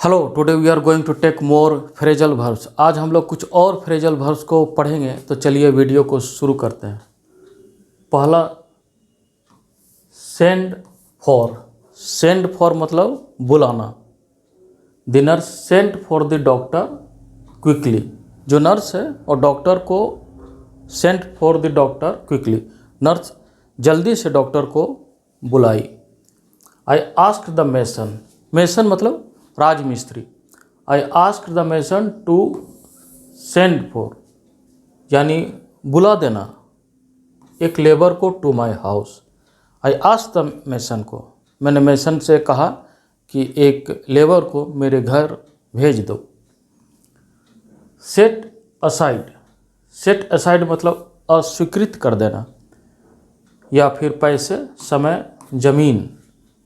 Hello, today we are going to take more phrasal verbs. आज हम लोग कुछ और फ्रेजल वर्ब्स को पढ़ेंगे, तो चलिए वीडियो को शुरू करते हैं। पहला सेंड फॉर। सेंड फॉर मतलब बुलाना। The nurse send for the doctor quickly. जो नर्स है और डॉक्टर को send for the doctor quickly. Nurse जल्दी से डॉक्टर को बुलाई। I asked the mason. Mason मतलब राजमिस्त्री। I asked the mason to send for यानी बुला देना एक लेबर को to my house. I asked the mason को, मैंने मेसन से कहा कि एक लेबर को मेरे घर भेज दो। Set aside. सेट असाइड मतलब अस्वीकृत कर देना या फिर पैसे, समय, जमीन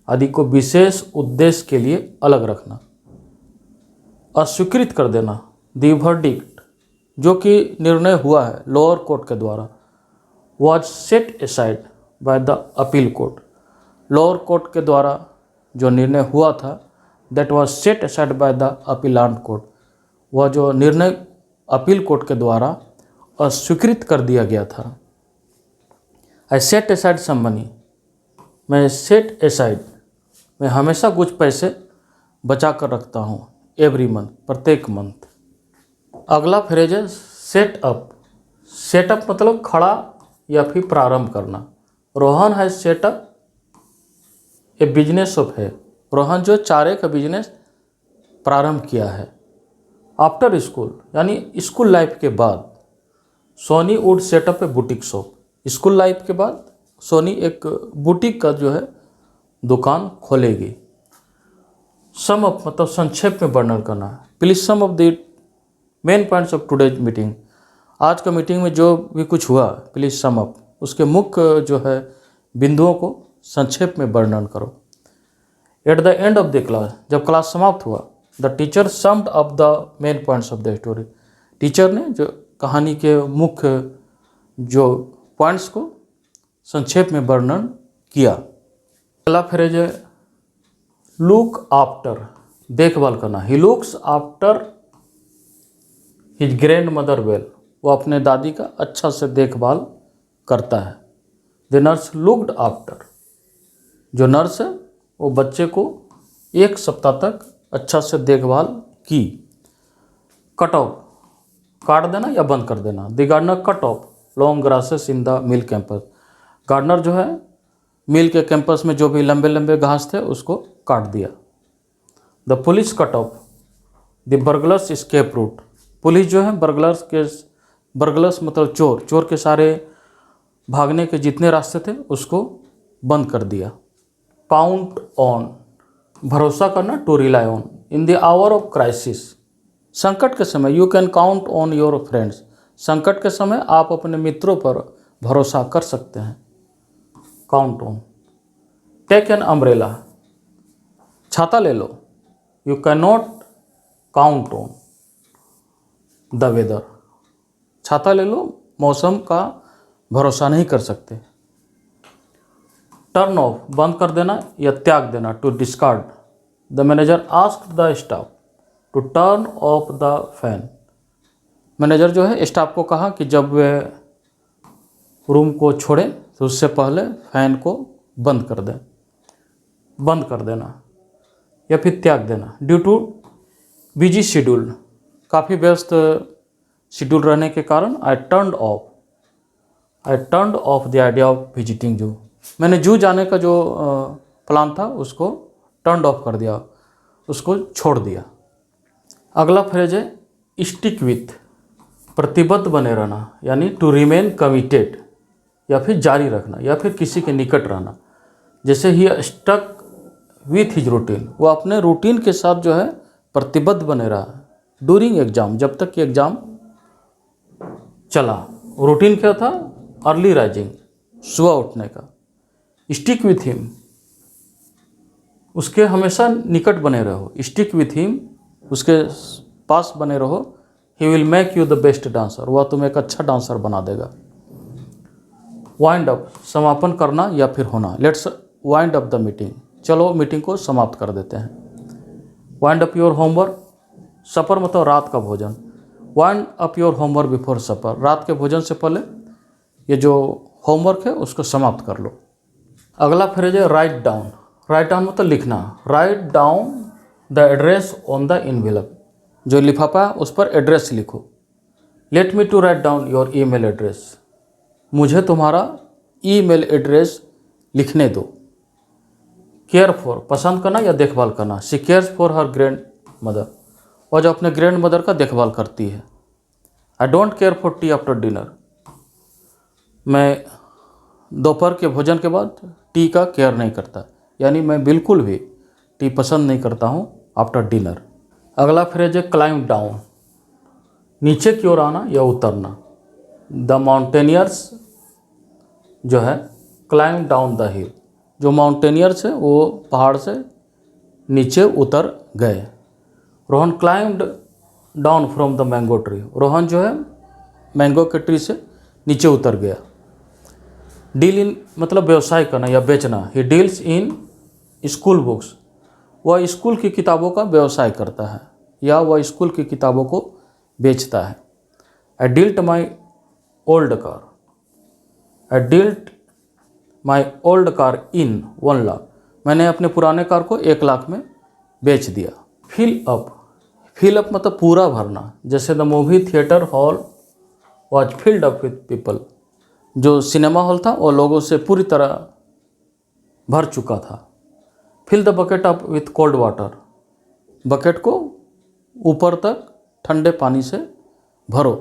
आदि को विशेष उद्देश्य के लिए अलग रखना। अस्वीकृत कर देना। द वर्डिक्ट जो कि निर्णय हुआ है लोअर कोर्ट के द्वारा was set aside by the appeal court. Lower court के द्वारा जो निर्णय हुआ था that was set aside by the appellant court. वह जो निर्णय अपील कोर्ट के द्वारा अस्वीकृत कर दिया गया था। आई सेट असाइड सम मनी। मैं सेट असाइड मैं हमेशा कुछ पैसे बचा कर रखता हूँ। एवरी मंथ प्रत्येक मंथ। अगला फ्रेज है सेट अप। सेटअप मतलब खड़ा या फिर प्रारंभ करना। रोहन है सेटअप ए बिजनेस ऑफ है। रोहन जो चारे का बिजनेस प्रारंभ किया है। आफ्टर स्कूल यानी स्कूल लाइफ के बाद Soni would set up a boutique shop. School life के बाद सोनी एक बुटीक का जो है दुकान खोलेगी। सम अप मतलब संक्षेप में वर्णन करना। Please sum up the main points of today's meeting. आज का मीटिंग में जो भी कुछ हुआ प्लीज सम अप उसके मुख्य जो है बिंदुओं को संक्षेप में वर्णन करो। At the end of the class जब क्लास समाप्त हुआ the teacher summed up the main points of the story. Teacher ने जो कहानी के मुख्य जो पॉइंट्स को संक्षेप में वर्णन किया। अगला फ्रेज है लुक आफ्टर देखभाल करना। He looks after his grand mother well. वो अपने दादी का अच्छा से देखभाल करता है। द नर्स लुक्ड आफ्टर जो नर्स है वो बच्चे को 1 सप्ताह तक अच्छा से देखभाल की। कट ऑफ काट देना या बंद कर देना। The gardener cut off long grasses in the mill campus. Gardener जो है मिल के कैंपस में जो भी लंबे लंबे घास थे उसको काट दिया। The police cut off the burglars escape route. Police जो है बर्गलर्स मतलब चोर, चोर के सारे भागने के जितने रास्ते थे उसको बंद कर दिया। काउंट ऑन भरोसा करना, to rely on. In the hour of crisis संकट के समय you can count on your friends. संकट के समय आप अपने मित्रों पर भरोसा कर सकते हैं। Count on. Take an umbrella छाता ले लो। You can not count on the weather. छाता ले लो, मौसम का भरोसा नहीं कर सकते। टर्न ऑफ बंद कर देना या त्याग देना, to discard. The manager asked the staff to turn off the fan. Manager जो है स्टाफ को कहा कि जब वे रूम को छोड़ें तो उससे पहले फैन को बंद कर दें। बंद कर देना या फिर त्याग देना। ड्यू टू बिजी शेड्यूल काफ़ी व्यस्त शेड्यूल रहने के कारण I turn off the idea of visiting जू। मैंने जू जाने का जो प्लान था उसको टर्न ऑफ कर दिया, उसको छोड़ दिया। अगला फ्रेज है स्टिक विथ प्रतिबद्ध बने रहना यानी टू रिमेन कमिटेड या फिर जारी रखना या फिर किसी के निकट रहना। जैसे ही स्टक विथ हिज रूटीन वो अपने रूटीन के साथ जो है प्रतिबद्ध बने रहा डूरिंग एग्जाम जब तक कि एग्जाम चला। रूटीन क्या था? अर्ली राइजिंग सुबह उठने का। स्टिक विथ हिम उसके हमेशा निकट बने रहो। स्टिक विथ हिम उसके पास बने रहो। He will make you the best dancer वह तुम्हें एक अच्छा डांसर बना देगा। वाइंड अप समापन करना या फिर होना। Let's wind up the meeting चलो मीटिंग को समाप्त कर देते हैं। Wind up your homework, supper मतलब रात का भोजन, wind up your homework before supper, रात के भोजन से पहले ये जो होमवर्क है उसको समाप्त कर लो। अगला फ्रेज है राइट डाउन। राइट डाउन मतलब लिखना, write down the address on the envelope, जो लिफाफा है उस पर एड्रेस लिखो। Let me to write down your email address, मुझे तुम्हारा ईमेल एड्रेस लिखने दो। केयर फॉर, पसंद करना या देखभाल करना, she cares for her grand mother, और जो अपने ग्रैंड मदर का देखभाल करती है। I don't care for T after dinner, मैं दोपहर के भोजन के बाद टी का केयर नहीं करता, यानी मैं बिल्कुल भी टी पसंद नहीं करता हूँ आफ्टर डिनर। अगला फ्रेज है क्लाइंब डाउन, नीचे की ओर आना या उतरना। द माउंटेनियर्स जो है क्लाइंब डाउन द हिल, जो माउंटेनियर्स है वो पहाड़ से नीचे उतर गए। Rohan climbed down from the mango tree, Rohan जो है मैंगो के ट्री से नीचे उतर गया। डील इन मतलब व्यवसाय करना या बेचना, he deals in school books, वह स्कूल की किताबों का व्यवसाय करता है या वह स्कूल की किताबों को बेचता है। I dealt my old car, I dealt my old car in 1 lakh, मैंने अपने पुराने कार को 1 लाख में बेच दिया। फिल अप मतलब पूरा भरना, जैसे the movie theatre hall was filled up with people, जो सिनेमा हॉल था वो लोगों से पूरी तरह भर चुका था। Fill the bucket up with cold water, bucket को ऊपर तक ठंडे पानी से भरो।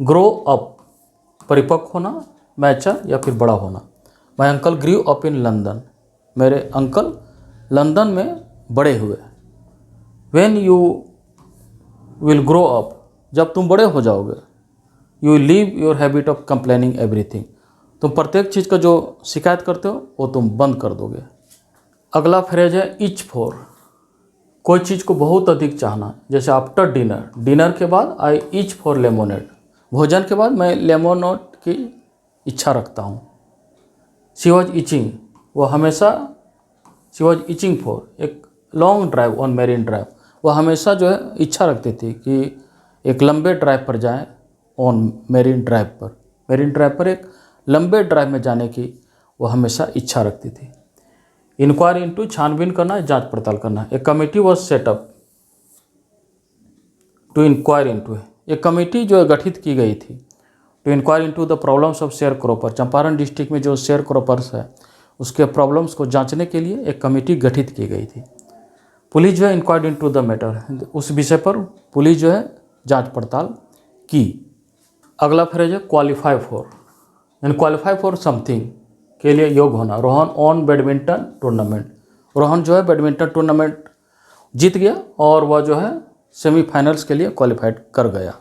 ग्रो अप परिपक्व होना, मैच्योर या फिर बड़ा होना। My uncle grew up in London, मेरे अंकल लंदन में बड़े हुए। When you will grow up, जब तुम बड़े हो जाओगे, you will leave your habit of complaining everything, तुम प्रत्येक चीज़ का जो शिकायत करते हो वो तुम बंद कर दोगे। अगला फ्रेज है इच फॉर, कोई चीज़ को बहुत अधिक चाहना, जैसे आफ्टर डिनर, डिनर के बाद आई इच फॉर लेमोनेड, भोजन के बाद मैं लेमोनेड की इच्छा रखता हूँ। शी वॉज इचिंग, वह हमेशा, शी वॉज इचिंग फॉर एक long drive on marine drive, वह हमेशा जो है इच्छा रखती थी कि एक लंबे ड्राइव पर जाएं ऑन मेरीन ड्राइव पर, मेरीन ड्राइव पर एक लंबे ड्राइव में जाने की वह हमेशा इच्छा रखती थी। इंक्वायरी इंटू, छानबीन करना, जांच पड़ताल करना। एक committee was set up to inquire into, एक कमेटी जो है गठित की गई थी to inquire into the problems of share cropper, Champaran district में जो शेयर क्रॉपर्स है उसके प्रॉब्लम्स को जांचने के लिए एक कमेटी गठित की गई थी। पुलिस जो है इंक्वायर्ड इनटू द मैटर, उस विषय पर पुलिस जो है जांच पड़ताल की। अगला फ्रेज है क्वालिफाई फॉर, यानी क्वालिफाई फॉर समथिंग के लिए योग्य होना। Rohan on badminton tournament, Rohan जो है बैडमिंटन टूर्नामेंट जीत गया और वह जो है सेमीफाइनल्स के लिए क्वालिफाइड कर गया।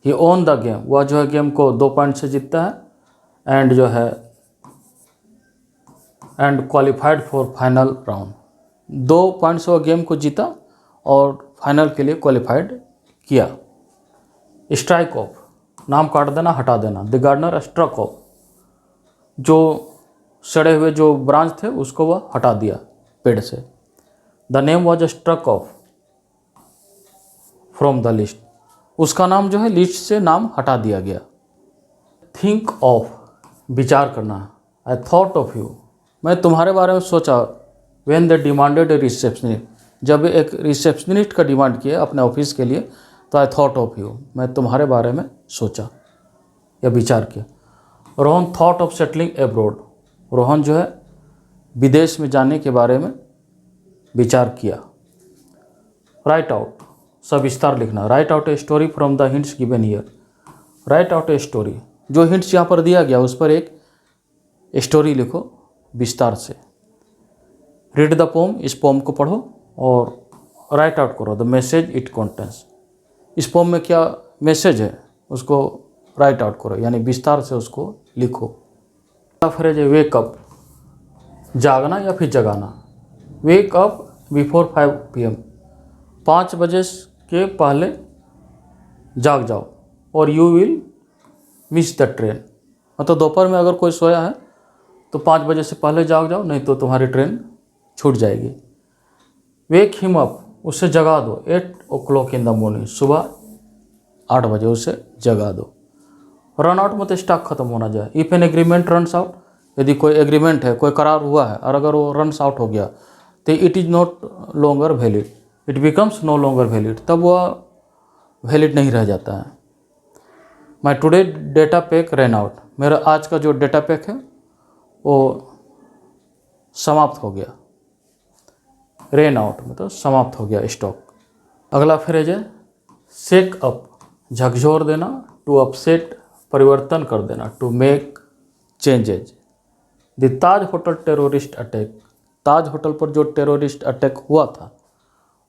ही ओन द गेम, वह जो है गेम को 2 पॉइंट से जीतता है एंड जो है and qualified for final round, 2 point से वह गेम को जीता और फाइनल के लिए क्वालिफाइड किया। स्ट्राइक ऑफ, नाम काट देना, हटा देना। द गार्डनर स्ट्रक ऑफ, जो सड़े हुए जो ब्रांच थे उसको वह हटा दिया पेड़ से। The name was struck off from the list, उसका नाम जो है लिस्ट से नाम हटा दिया गया। थिंक ऑफ, विचार करना। आई थॉट ऑफ यू, मैं तुम्हारे बारे में सोचा। When they demanded A receptionist, जब एक रिसेप्शनिस्ट का डिमांड किया अपने ऑफिस के लिए तो आई थॉट ऑफ यू, मैं तुम्हारे बारे में सोचा या विचार किया। Rohan thought of settling abroad, Rohan जो है विदेश में जाने के बारे में विचार किया। राइट आउट, सविस्तार लिखना। Right out a story from the hints given here, right out a story, जो हिंट्स यहाँ पर दिया गया उस पर एक स्टोरी लिखो विस्तार से। रीड द पोम, इस पोम को पढ़ो और राइट आउट करो द मैसेज इट कंटेन्स, इस पोम में क्या मैसेज है उसको राइट आउट करो, यानी विस्तार से उसको लिखो। फ्रेज है वेक अप, जागना या फिर जगाना। वेक अप बिफोर 5 PM, 5 बजे के पहले जाग जाओ और you will miss the train, मतलब दोपहर में अगर कोई सोया है तो 5 बजे से पहले जाग जाओ, नहीं तो तुम्हारी ट्रेन छूट जाएगी। वेक हिम अप, उसे जगा दो 8 o'clock इन द मॉर्निंग, सुबह 8 बजे उसे जगा दो। रन आउट मतलब स्टॉक खत्म होना जाए। If an agreement runs out, यदि कोई एग्रीमेंट है, कोई करार हुआ है और अगर वो रनस आउट हो गया तो it is not longer valid, it becomes no longer valid, तब वह वैलिड नहीं रह जाता है। My today data pack run out, मेरा आज का जो डेटा पैक है वो समाप्त हो गया। रेन आउट मतलब समाप्त हो गया स्टॉक। अगला फ्रेज है शेक अप, झकझोर देना, टू अपसेट परिवर्तन कर देना, to make changes. The Taj hotel terrorist attack, Taj hotel पर जो टेररिस्ट अटैक हुआ था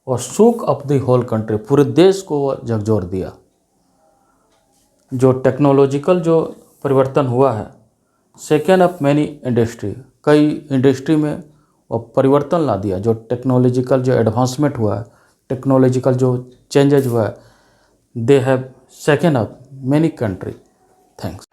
और shook up the whole country, पूरे देश को वह झकझोर दिया। जो टेक्नोलॉजिकल जो परिवर्तन हुआ है, सेकेंड अप मैनी इंडस्ट्री, कई इंडस्ट्री में वो परिवर्तन ला दिया। जो टेक्नोलॉजिकल जो एडवांसमेंट हुआ है, टेक्नोलॉजिकल जो चेंजेज हुआ है, they have second up many country. Thanks.